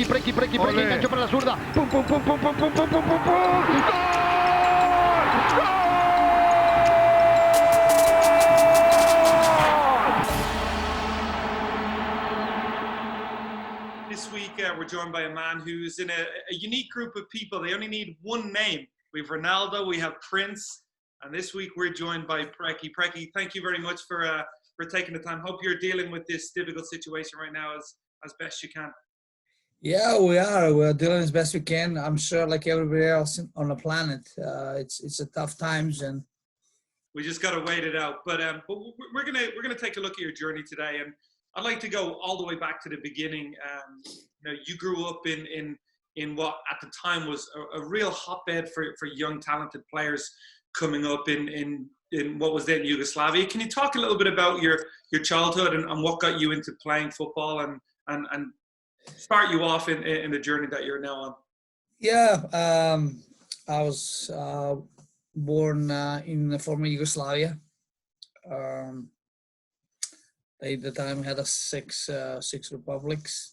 Preki, enganchó para la zurda. Pum, pum, pum, pum, pum, pum, pum, pum, pum, pum. This week, we're joined by a man who's in a unique group of people. They only need one name. We have Ronaldo, we have Prince, and this week we're joined by Preki. Preki, thank you very much for taking the time. Hope you're dealing with this difficult situation right now as best you can. Yeah, we are. We're dealing as best we can. I'm sure, like everybody else on the planet, it's a tough times, and we just got to wait it out. But we're gonna take a look at your journey today, and I'd like to go all the way back to the beginning. You grew up in what at the time was a real hotbed for young talented players coming up in what was then Yugoslavia. Can you talk a little bit about your childhood and what got you into playing football and start you off in the journey that you're now on? Yeah, I was born in the former Yugoslavia. At the time had six republics,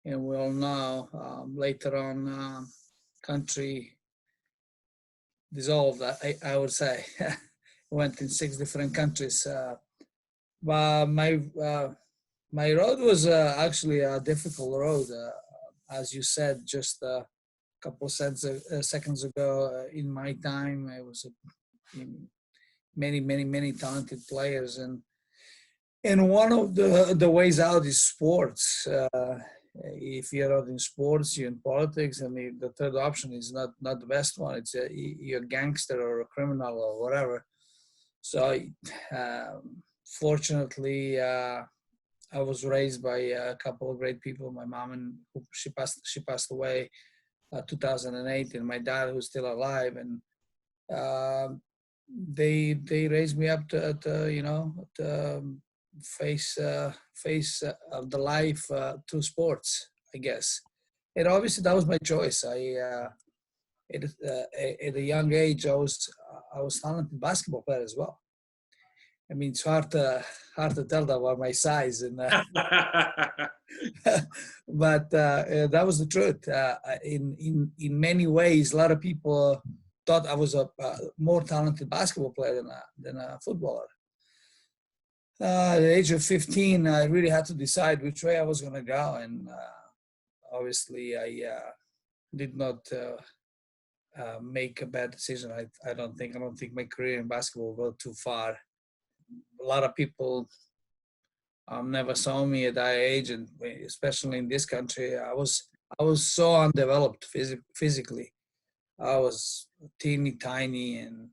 and we all know later on country dissolved. I would say went in 6 different countries. But my road was actually a difficult road, as you said just a couple seconds ago. In my time, I was many talented players, and one of the ways out is sports. If you're not in sports, you're in politics, and the third option is not the best one. It's you're a gangster or a criminal or whatever. So fortunately, I was raised by a couple of great people. My mom, and she passed away 2008, and my dad, who's still alive, and they raised me up to face of the life through sports, I guess. And obviously that was my choice. At a young age, I was talented basketball player as well. I mean, it's hard to tell that about my size, and but that was the truth. In many ways, a lot of people thought I was a more talented basketball player than a footballer. At the age of 15, I really had to decide which way I was going to go, and obviously I did not make a bad decision. I don't think my career in basketball will go too far. A lot of people never saw me at that age, and especially in this country, I was so undeveloped physically. I was teeny tiny, and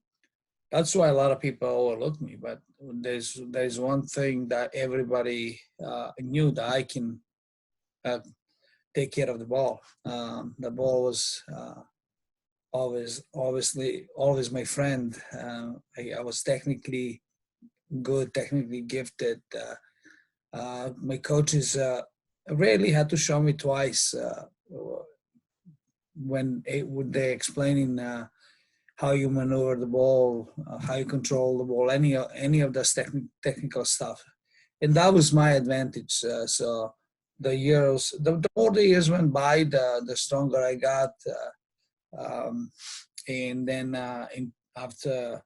that's why a lot of people overlooked me. But there's one thing that everybody knew, that I can take care of the ball. The ball was always my friend. I was technically good, technically gifted. My coaches rarely had to show me twice when they explaining how you maneuver the ball, how you control the ball, any of this technical stuff, and that was my advantage. So the more the years went by, the stronger I got, and then after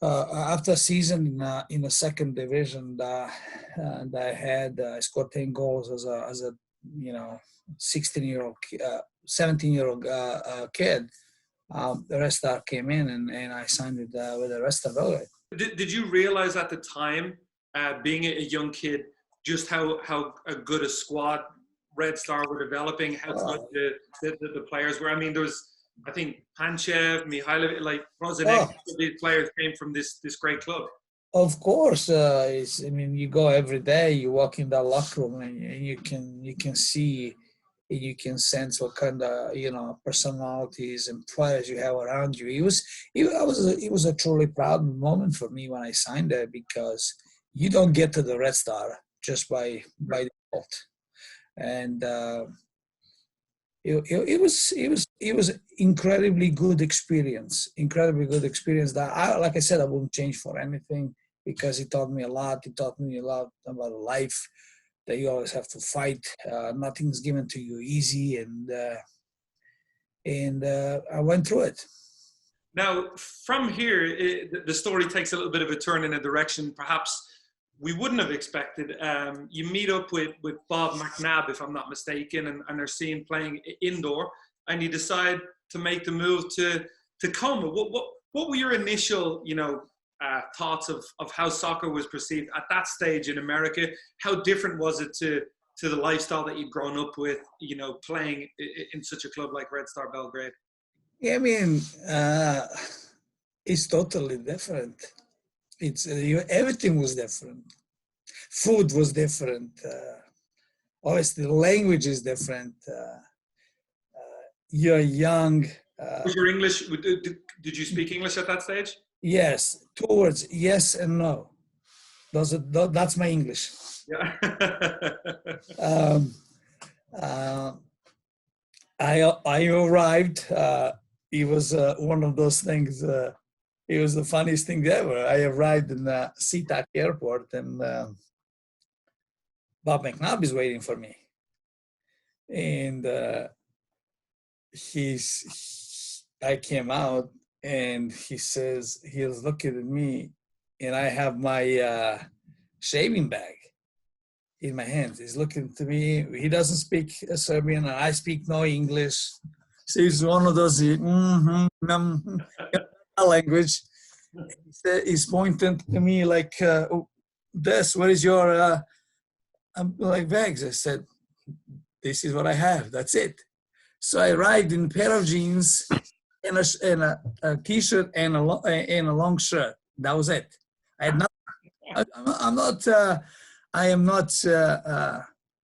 a season in the second division that I had, I scored 10 goals as a 17-year-old kid. The Red Star came in, and I signed with the Red Star Belgrade. Did you realize at the time, being a young kid, just how good a squad Red Star were developing, how good the players were? I mean, there was, I think, Panchev, Mihailovic, like Rozanek, these players came from this great club. Of course, you go every day, you walk in that locker room, and you can see, you can sense what kind of personalities and players you have around you. It was a truly proud moment for me when I signed there, because you don't get to the Red Star just by default, and it was incredibly good experience. That like I said, I wouldn't change for anything, because it taught me a lot. It taught me a lot about life. that you always have to fight. Nothing's given to you easy, and I went through it. Now, from here, the story takes a little bit of a turn in a direction perhaps we wouldn't have expected. You meet up with Bob McNabb, if I'm not mistaken, and they're seen playing indoor, and you decide to make the move to Tacoma. What were your initial, thoughts of how soccer was perceived at that stage in America? How different was it to the lifestyle that you'd grown up with, playing in such a club like Red Star Belgrade? Yeah, I mean, it's totally different. It's everything was different. Food was different. Obviously, the language is different. You're young. Was your English? Did you speak English at that stage? Yes, 2 words, yes and no. That's my English. Yeah. I arrived. It was one of those things. It was the funniest thing ever. I arrived in the SeaTac airport, and Bob McNabb is waiting for me. And I came out, and he was looking at me, and I have my shaving bag in my hands. He's looking to me. He doesn't speak Serbian, and I speak no English. So he's one of those language. He's pointing to me like, what is your bags? I said, this is what I have. That's it. So I arrived in a pair of jeans and a t-shirt and a long shirt. That was it. I had nothing. I am not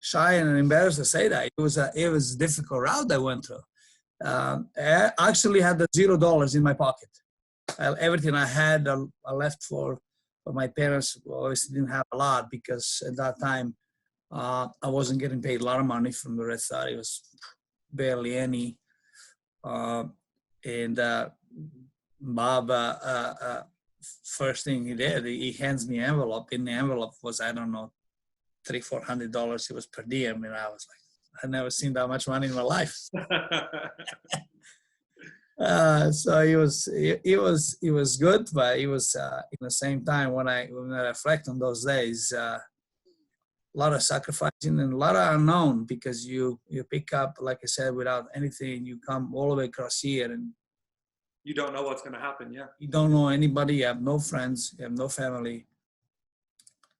shy and embarrassed to say that. It was a difficult route I went through. I actually had the $0 in my pocket. Everything I had, I left for my parents. Obviously didn't have a lot because at that time I wasn't getting paid a lot of money from the Red Star. It was barely any. And Bob, first thing he did, he hands me an envelope. In the envelope was, I don't know, $300-400. It was per diem, and I was like, I've never seen that much money in my life. So it was good, but it was in the same time when I reflect on those days, a lot of sacrificing and a lot of unknown, because you pick up, like I said, without anything. You come all the way across here, and you don't know what's going to happen. Yeah, you don't know anybody. You have no friends. You have no family.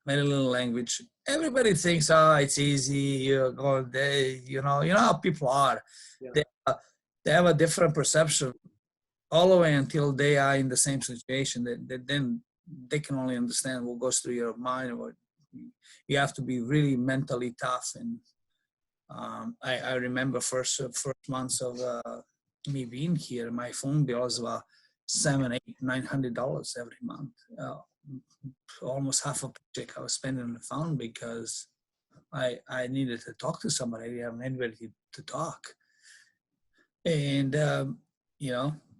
Very little language. Everybody thinks, it's easy. You go there. You know how people are. Yeah. They have a different perception all the way until they are in the same situation. Then they can only understand what goes through your mind. Or you have to be really mentally tough. And I remember first months of me being here, my phone bill was about $700, $800, $900 every month. Almost half a paycheck I was spending on the phone because I needed to talk to somebody. I didn't have anybody to talk. And,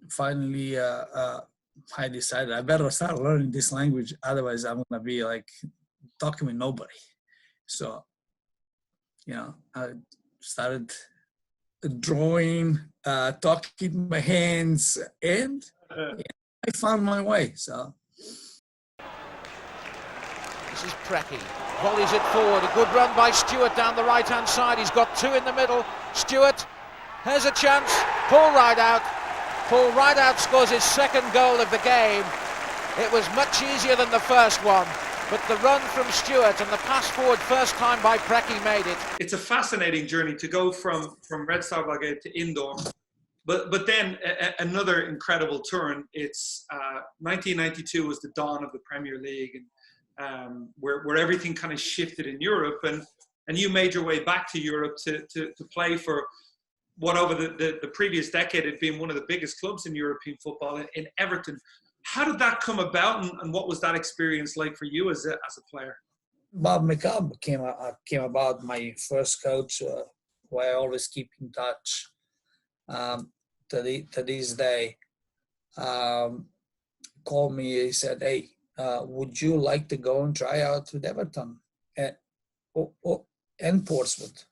finally I decided I better start learning this language. Otherwise, I'm going to be like talking with nobody. So, I started drawing, talking with my hands, and I found my way. So. This is Preki, volleys it forward, a good run by Stewart down the right-hand side. He's got two in the middle. Stewart has a chance. Paul Rideout scores his second goal of the game. It was much easier than the first one, but the run from Stewart and the pass forward first time by Preki made it. It's a fascinating journey to go from Red Star Belgrade to indoor. But then another incredible turn. It's 1992 was the dawn of the Premier League, and where everything kind of shifted in Europe, and you made your way back to Europe to play for what over the previous decade had been one of the biggest clubs in European football, in Everton. How did that come about, and what was that experience like for you as a player? Bob McNabb came about, my first coach, who I always keep in touch to this day. Called me. He said, "Hey, would you like to go and try out with Everton?" and Portsmouth.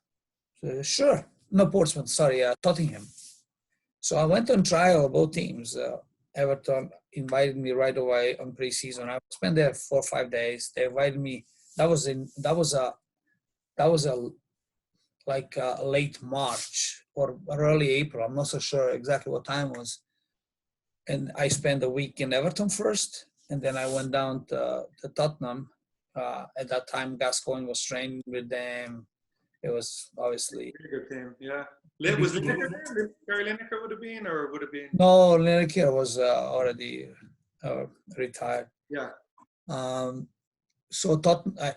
So, sure, no Portsmouth, sorry, Tottenham. So I went on trial, both teams. Everton invited me right away on preseason. I spent there 4 or 5 days. They invited me. That was late March or early April. I'm not so sure exactly what time it was. And I spent a week in Everton first, and then I went down to Tottenham. At that time, Gascoigne was training with them. It was obviously Pretty good team, yeah. Was Lineker there? Gary Lineker would have been, or would have been? no, Lineker was already retired. Yeah. So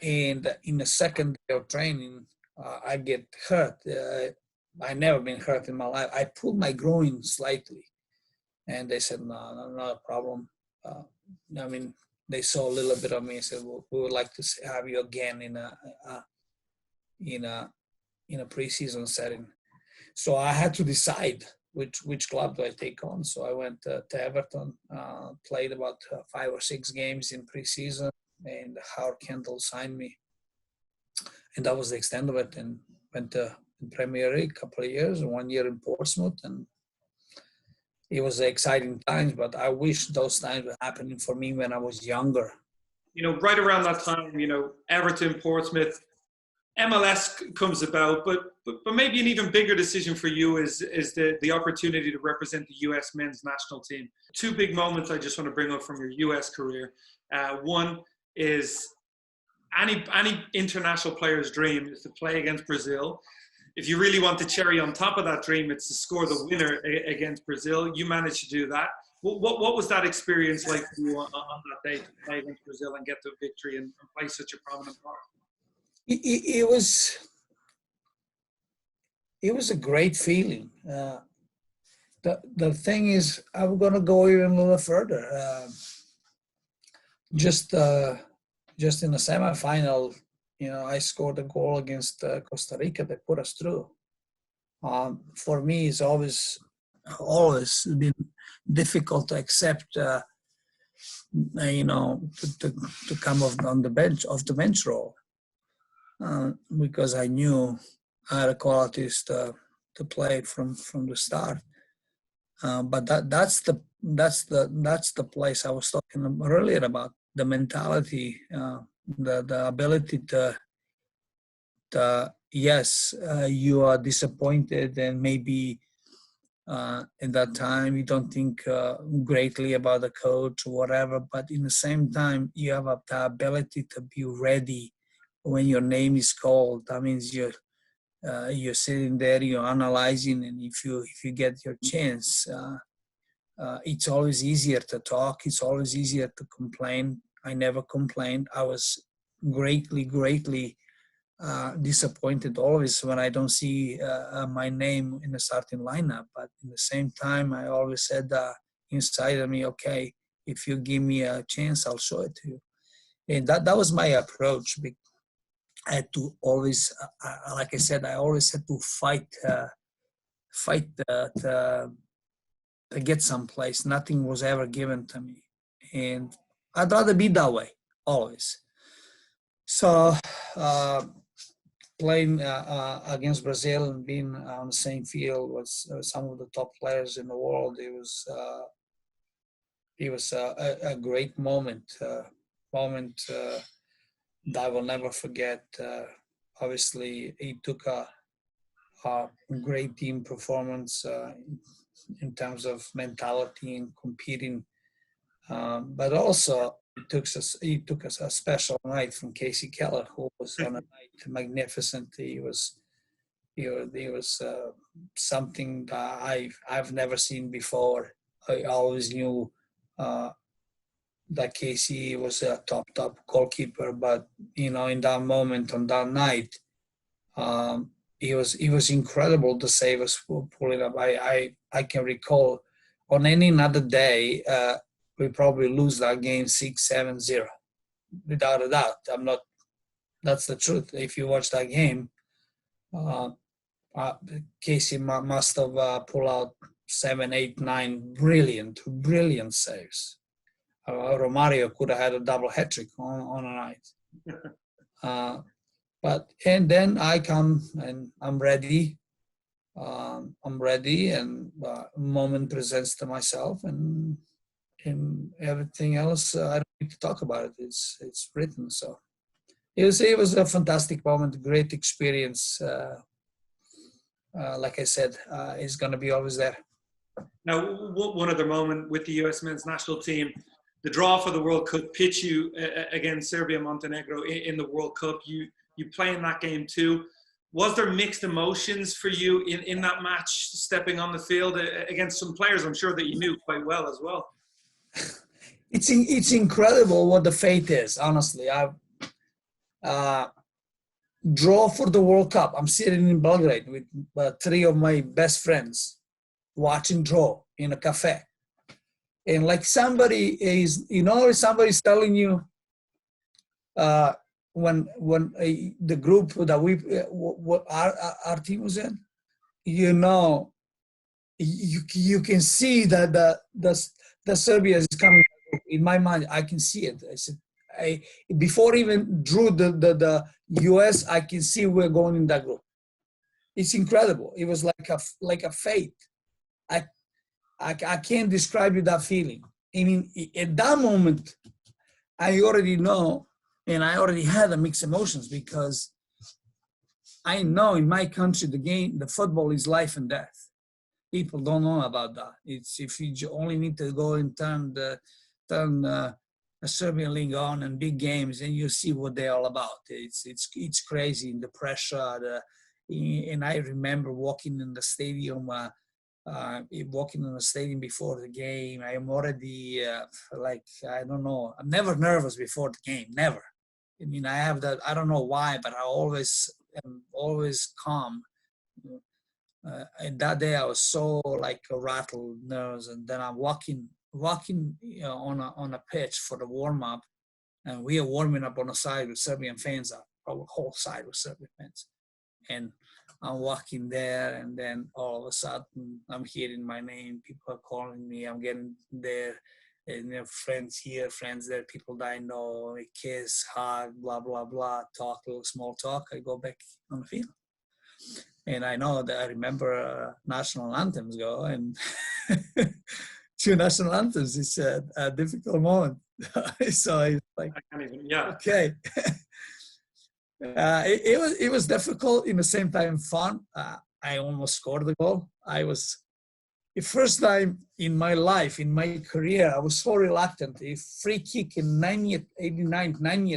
and in the second day of training, I get hurt. I never been hurt in my life. I pulled my groin slightly, and they said, no, not a problem. I mean, they saw a little bit of me and said, well, we would like to have you again in a preseason setting. So I had to decide which club do I take on. So I went to Everton, played about 5 or 6 games in preseason, and Howard Kendall signed me. And that was the extent of it. And went to the Premier League a couple of years, 1 year in Portsmouth. And it was exciting times, but I wish those times were happening for me when I was younger. Right around that time, Everton, Portsmouth, MLS comes about, but maybe an even bigger decision for you is the opportunity to represent the U.S. men's national team. 2 big moments I just want to bring up from your U.S. career. One is any international player's dream is to play against Brazil. If you really want the cherry on top of that dream, it's to score the winner against Brazil. You managed to do that. What was that experience like for you on that day to play against Brazil and get the victory and play such a prominent part? It was a great feeling. The thing is, I'm going to go even a little further. Just in the semifinal, I scored a goal against Costa Rica that put us through. For me, it's always been difficult to accept, to come off the bench role, because I knew I had the qualities to play from the start. But that's the place I was talking earlier about, the mentality, the ability to yes, you are disappointed and maybe in that time you don't think greatly about the coach or whatever, but in the same time you have the ability to be ready when your name is called. That means you're sitting there, you're analyzing, and if you get your chance, it's always easier to talk. It's always easier to complain. I never complained. I was greatly disappointed always when I don't see my name in the starting lineup. But at the same time, I always said inside of me, okay, if you give me a chance, I'll show it to you. And that was my approach. I had to always, like I said, I always had to fight to get someplace. Nothing was ever given to me. And I'd rather be that way, always. So playing against Brazil and being on the same field with some of the top players in the world, it was a great moment. That I will never forget. Obviously, it took a great team performance in terms of mentality and competing, but also it took us a special night from Casey Keller, who was on a night magnificent. He was something that I've never seen before. I always knew that Casey was a top goalkeeper, but in that moment on that night, he was incredible to save us, pull it up. I can recall on any other day we probably lose that game 6-7-0, without a doubt. That's the truth. If you watch that game, Casey must have pulled out 7, 8, 9 brilliant saves. Romario could have had a double hat trick on a night. And then I come and I'm ready. And moment presents to myself, and everything else I don't need to talk about it. It's written. So it was a fantastic moment, great experience. Like I said, it's gonna be always there. Now, one other moment with the U.S. men's national team, the draw for the World Cup pitch you against Serbia Montenegro in the World Cup. You play in that game too. Was there mixed emotions for you in that match, stepping on the field against some players I'm sure that you knew quite well as well? It's incredible what the fate is, honestly. Draw for the World Cup. I'm sitting in Belgrade with 3 of my best friends watching draw in a cafe. And like somebody's somebody's telling you when the group that our team was in, you can see that the Serbia is coming. In my mind, I can see it. I said, before even drew the US, I can see we're going in that group. It's incredible. It was like a fate. I can't describe you that feeling. I mean, at that moment, I already know, and I already had a mixed emotions, because I know in my country the football is life and death. People don't know about that. It's if you only need to go and turn a Serbian league on and big games, and you see what they're all about. It's crazy, the pressure. And I remember walking in the stadium. Before the game, I am already I don't know. I'm never nervous before the game. Never. I mean, I have that. I don't know why, but I am always calm. And that day I was so rattled, nervous, and then I'm walking on a pitch for the warm up, and we are warming up on the side with Serbian fans. Our whole side with Serbian fans, and I'm walking there, and then all of a sudden I'm hearing my name. People are calling me. I'm getting there, and friends here, friends there, people that I know, a kiss, hug, blah blah blah, talk, a little small talk. I go back on the field. And I know that I remember national anthems go, and 2 national anthems. It's a difficult moment. So it's like, I can't even, yeah. Okay. It was difficult, in the same time fun. I almost scored the goal. The first time in my life, in my career, I was so reluctant. A free kick in 90th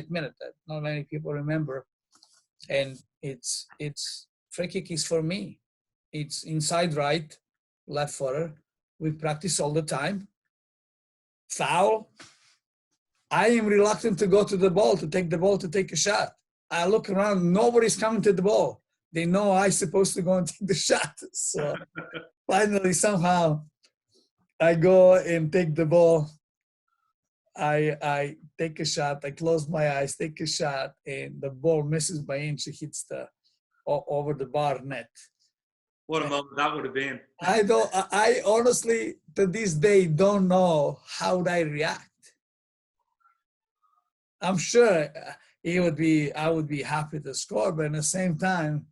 minute that not many people remember. And it's free kick is for me. It's inside right, left footer. We practice all the time. Foul. I am reluctant to go to the ball, to take a shot. I look around, nobody's coming to the ball. They know I'm supposed to go and take the shot. So finally, somehow, I go and take the ball. I take a shot. I close my eyes, take a shot, and the ball misses by inch. It hits over the bar net. What a moment that would have been. I honestly, to this day, don't know how would I react. I'm sure I would be happy to score, but at the same time,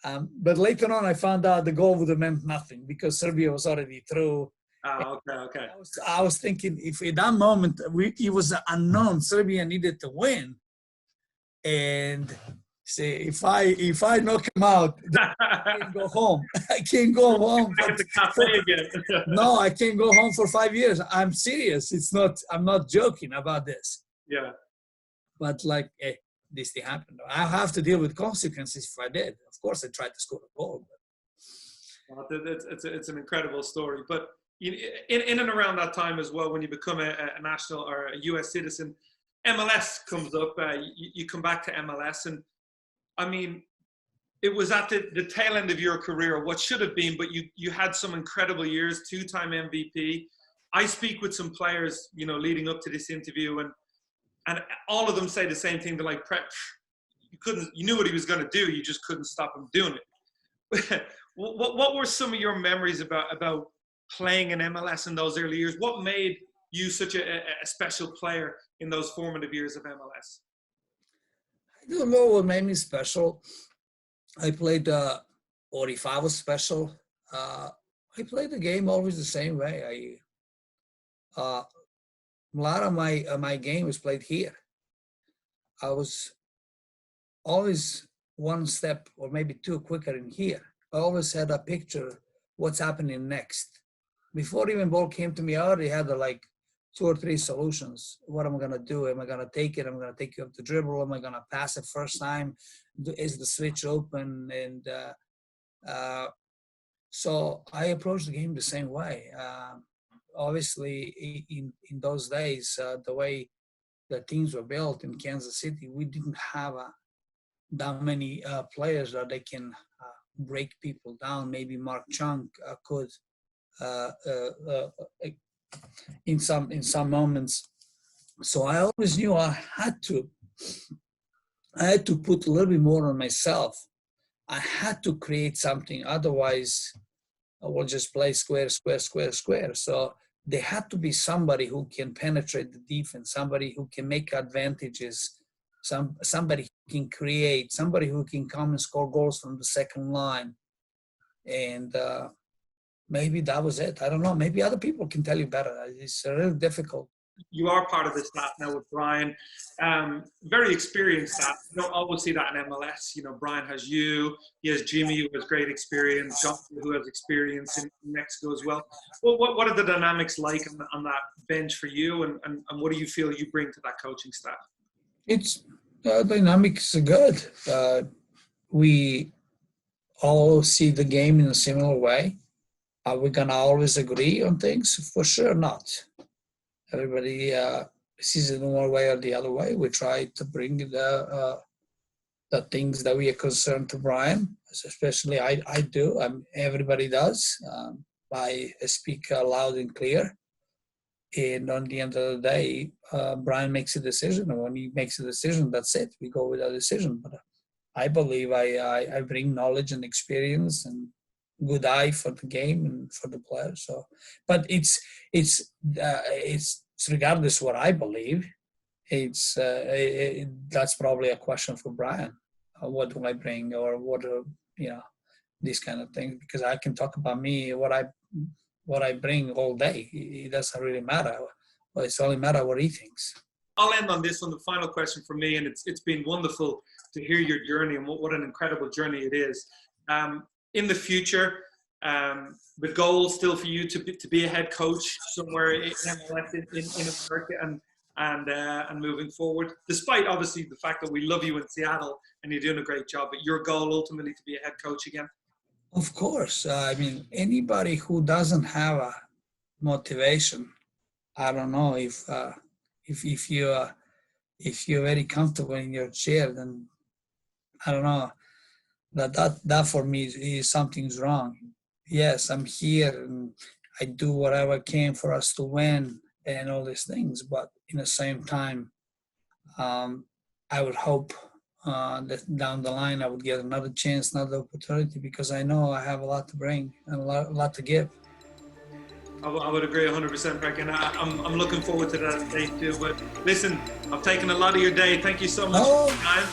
but later on I found out the goal would have meant nothing because Serbia was already through. Oh, okay. I was thinking, if at that moment it was unknown, Serbia needed to win, and say if I knock him out, I can't go home. I can't go home. No, I can't go home for 5 years. I'm serious. I'm not joking about this. Yeah. But this thing happened. I have to deal with consequences if I did. Of course, I tried to score a goal. Well, it's an incredible story. But in and around that time as well, when you become a national or a U.S. citizen, MLS comes up. You come back to MLS, and I mean, it was at the tail end of your career, what should have been, but you had some incredible years, 2-time MVP. I speak with some players, leading up to this interview, and all of them say the same thing. They're like, you knew what he was going to do. You just couldn't stop him doing it. What were some of your memories about playing in MLS in those early years? What made you such a special player in those formative years of MLS? don't know what made me special. I played, or if I was special, I played the game always the same way. A lot of my game was played here. I was always one step or maybe two quicker in here. I always had a picture what's happening next. Before even ball came to me, I already had like 2 or 3 solutions. What am I gonna do? Am I gonna take it? Am I gonna take you up the dribble? Am I gonna pass it first time? Is the switch open? And so I approached the game the same way. Obviously, in those days, the way the teams were built in Kansas City, we didn't have that many players that they can break people down. Maybe Mark Chunk could in some moments. So I always knew I had to put a little bit more on myself. I had to create something, otherwise I will just play square. So there had to be somebody who can penetrate the defense, somebody who can make advantages, somebody who can create, somebody who can come and score goals from the second line. And maybe that was it. I don't know. Maybe other people can tell you better. It's really difficult. You are part of the staff now with Brian. Very experienced staff. You don't always see that in MLS. You know, Brian has you. He has Jimmy, who has great experience. Jonathan, who has experience in Mexico as well. Well, what are the dynamics like on that bench for you, and what do you feel you bring to that coaching staff? It's dynamics are good. We all see the game in a similar way. Are we gonna always agree on things? For sure not. Everybody sees it in one way or the other way. We try to bring the things that we are concerned to Brian, especially I do. Everybody does. I speak loud and clear. And on the end of the day, Brian makes a decision. And when he makes a decision, that's it. We go with that decision. But I believe I bring knowledge and experience and good eye for the game and for the players. So, but it's regardless what I believe. That's probably a question for Brian. What do I bring, or what these kind of things? Because I can talk about me, what I bring all day. It doesn't really matter. Well, it's only matter what he thinks. I'll end on this one, the final question for me, and it's been wonderful to hear your journey and what an incredible journey it is. In the future, the goal still for you to be a head coach somewhere in MLS in America and moving forward, despite obviously the fact that we love you in Seattle and you're doing a great job, but your goal ultimately to be a head coach again? Of course. I mean, anybody who doesn't have a motivation, I don't know if you're very comfortable in your chair, then I don't know. That for me is something's wrong. Yes, I'm here and I do whatever I can for us to win and all these things, but in the same time, I would hope that down the line I would get another chance, another opportunity, because I know I have a lot to bring and a lot to give. I would agree 100%, Preki, and I'm looking forward to that day too. But listen, I've taken a lot of your day. Thank you so much for your time.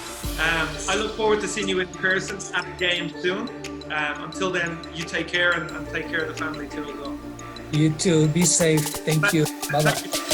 I look forward to seeing you in person at the game soon. Until then, you take care and take care of the family too as well. You too. Be safe. Thank you. Bye-bye.